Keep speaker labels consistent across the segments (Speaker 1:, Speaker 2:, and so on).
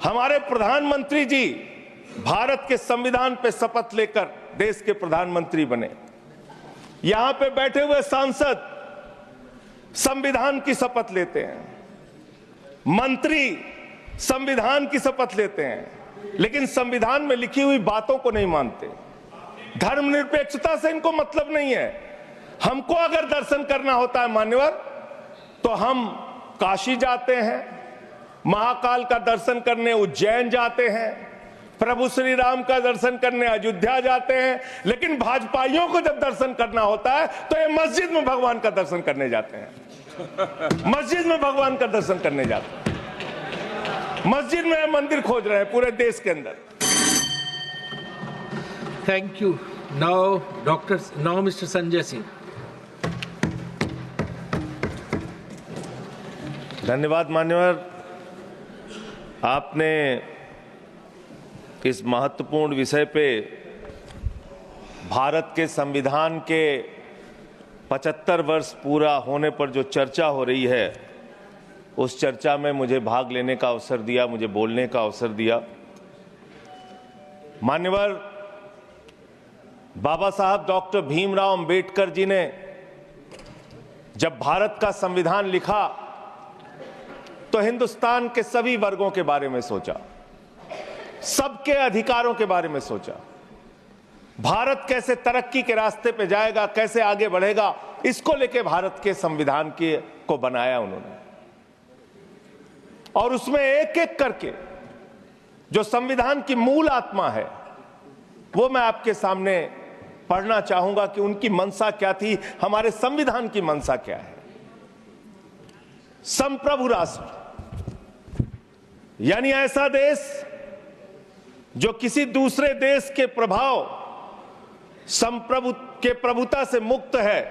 Speaker 1: हमारे प्रधानमंत्री जी भारत के संविधान पे शपथ लेकर देश के प्रधानमंत्री बने। यहां पे बैठे हुए सांसद संविधान की शपथ लेते हैं, मंत्री संविधान की शपथ लेते हैं, लेकिन संविधान में लिखी हुई बातों को नहीं मानते। धर्मनिरपेक्षता से इनको मतलब नहीं है। हमको अगर दर्शन करना होता है मान्यवर, तो हम काशी जाते हैं, महाकाल का दर्शन करने उज्जैन जाते हैं, प्रभु श्री राम का दर्शन करने अयोध्या जाते हैं। लेकिन भाजपाइयों को जब दर्शन करना होता है तो ये मस्जिद में भगवान का दर्शन करने जाते हैं। मस्जिद में भगवान का दर्शन करने जाते हैं। मस्जिद में मंदिर खोज रहे हैं पूरे देश के अंदर।
Speaker 2: Thank you. Now mister Sanjay Singh.
Speaker 1: धन्यवाद मान्यवर, आपने इस महत्वपूर्ण विषय पे भारत के संविधान के 75 वर्ष पूरा होने पर जो चर्चा हो रही है, उस चर्चा में मुझे भाग लेने का अवसर दिया, मुझे बोलने का अवसर दिया। मान्यवर, बाबा साहब डॉक्टर भीमराव अंबेडकर जी ने जब भारत का संविधान लिखा तो हिंदुस्तान के सभी वर्गों के बारे में सोचा, सबके अधिकारों के बारे में सोचा। भारत कैसे तरक्की के रास्ते पे जाएगा, कैसे आगे बढ़ेगा, इसको लेके भारत के संविधान को बनाया उन्होंने। और उसमें एक एक करके जो संविधान की मूल आत्मा है वो मैं आपके सामने पढ़ना चाहूंगा कि उनकी मंशा क्या थी, हमारे संविधान की मंशा क्या है। संप्रभु राष्ट्र यानी ऐसा देश जो किसी दूसरे देश के प्रभाव प्रभुता से मुक्त है,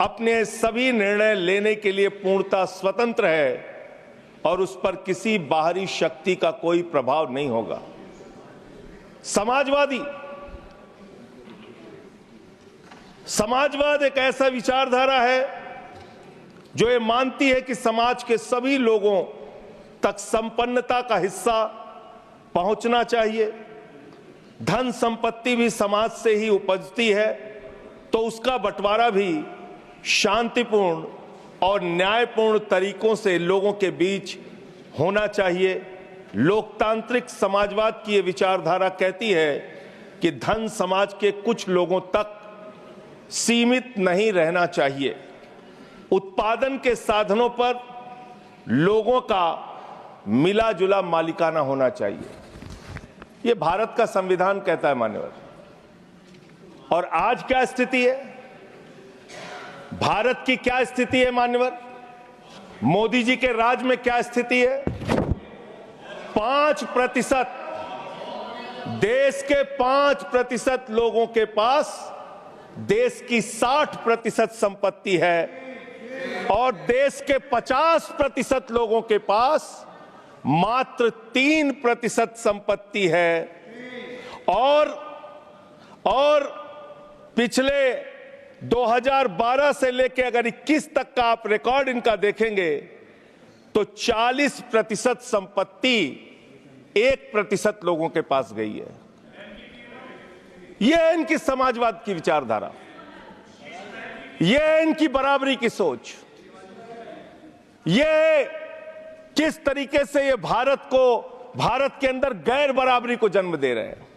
Speaker 1: अपने सभी निर्णय लेने के लिए पूर्णतः स्वतंत्र है और उस पर किसी बाहरी शक्ति का कोई प्रभाव नहीं होगा। समाजवाद एक ऐसा विचारधारा है जो ये मानती है कि समाज के सभी लोगों तक संपन्नता का हिस्सा पहुंचना चाहिए। धन संपत्ति भी समाज से ही उपजती है, तो उसका बंटवारा भी शांतिपूर्ण और न्यायपूर्ण तरीकों से लोगों के बीच होना चाहिए। लोकतांत्रिक समाजवाद की ये विचारधारा कहती है कि धन समाज के कुछ लोगों तक सीमित नहीं रहना चाहिए। उत्पादन के साधनों पर लोगों का मिला जुला मालिकाना होना चाहिए। यह भारत का संविधान कहता है मान्यवर। और आज क्या स्थिति है, भारत की क्या स्थिति है मान्यवर, मोदी जी के राज में क्या स्थिति है? 5%, देश के 5% लोगों के पास देश की 60% संपत्ति है और देश के 50% लोगों के पास मात्र 3% संपत्ति है। और पिछले 2012 से लेकर अगर 21 तक का आप रिकॉर्ड इनका देखेंगे तो 40% संपत्ति 1% लोगों के पास गई है। यह है इनकी समाजवाद की विचारधारा, यह है इनकी बराबरी की सोच। यह किस तरीके से ये भारत के अंदर गैर बराबरी को जन्म दे रहे हैं।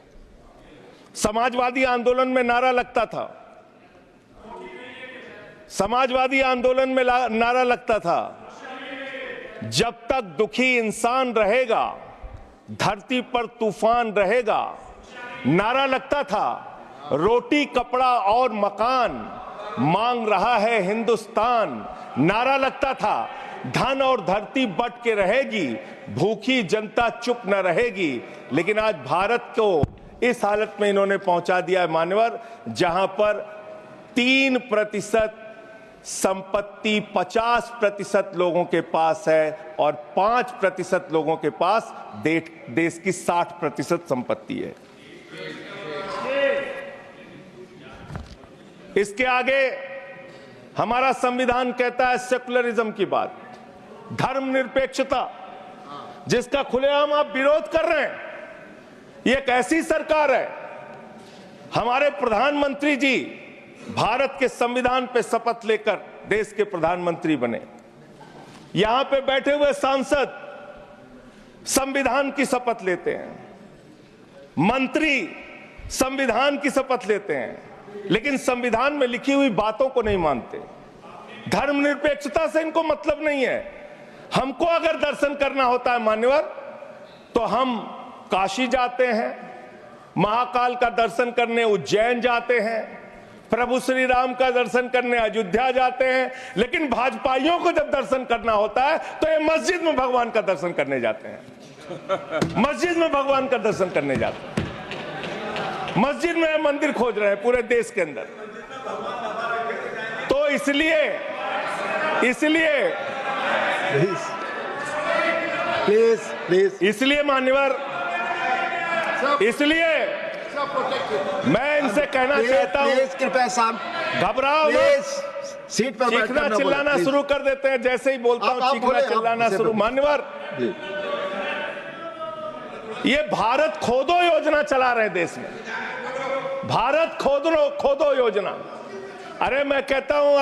Speaker 1: समाजवादी आंदोलन में नारा लगता था, समाजवादी आंदोलन में नारा लगता था, जब तक दुखी इंसान रहेगा धरती पर तूफान रहेगा। नारा लगता था, रोटी कपड़ा और मकान मांग रहा है हिंदुस्तान। नारा लगता था, धन और धरती बट के रहेगी, भूखी जनता चुप न रहेगी। लेकिन आज भारत को इस हालत में इन्होंने पहुंचा दिया है मान्यवर, जहां पर 3% संपत्ति 50% लोगों के पास है और 5% लोगों के पास देश की 60% संपत्ति है। इसके आगे हमारा संविधान कहता है सेकुलरिज्म की बात, धर्मनिरपेक्षता। जिसका खुलेआम आप विरोध कर रहे हैं। ये एक ऐसी सरकार है, हमारे प्रधानमंत्री जी भारत के संविधान पे शपथ लेकर देश के प्रधानमंत्री बने। यहां पे बैठे हुए सांसद संविधान की शपथ लेते हैं, मंत्री संविधान की शपथ लेते हैं, लेकिन संविधान में लिखी हुई बातों को नहीं मानते। धर्मनिरपेक्षता से इनको मतलब नहीं है। हमको अगर दर्शन करना होता है मान्यवर, तो हम काशी जाते हैं, महाकाल का दर्शन करने उज्जैन जाते हैं, प्रभु श्री राम का दर्शन करने अयोध्या जाते हैं। लेकिन भाजपाइयों को जब दर्शन करना होता है तो ये मस्जिद में भगवान का दर्शन करने जाते हैं। मस्जिद में भगवान का दर्शन करने जाते हैं। मस्जिद में मंदिर खोज रहे हैं पूरे देश के अंदर। तो इसलिए इसलिए मान्यवर, इसलिए मैं इनसे कहना चाहता हूं,
Speaker 3: कृपया
Speaker 1: घबराओ मत।
Speaker 3: सीट पर
Speaker 1: चीखना चिल्लाना शुरू कर देते हैं, जैसे ही बोलता हूं चीखना चिल्लाना शुरू। मान्यवर, ये भारत खोदो योजना चला रहे देश में, भारत खोदो योजना। अरे मैं कहता हूं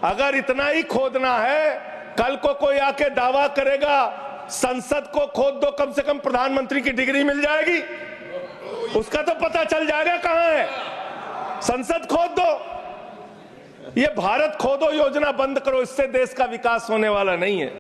Speaker 1: अगर इतना ही खोदना है, कल को कोई आके दावा करेगा संसद को खोद दो, कम से कम प्रधानमंत्री की डिग्री मिल जाएगी, उसका तो पता चल जाएगा कहां है। संसद खोद दो। ये भारत खोदो योजना बंद करो, इससे देश का विकास होने वाला नहीं है।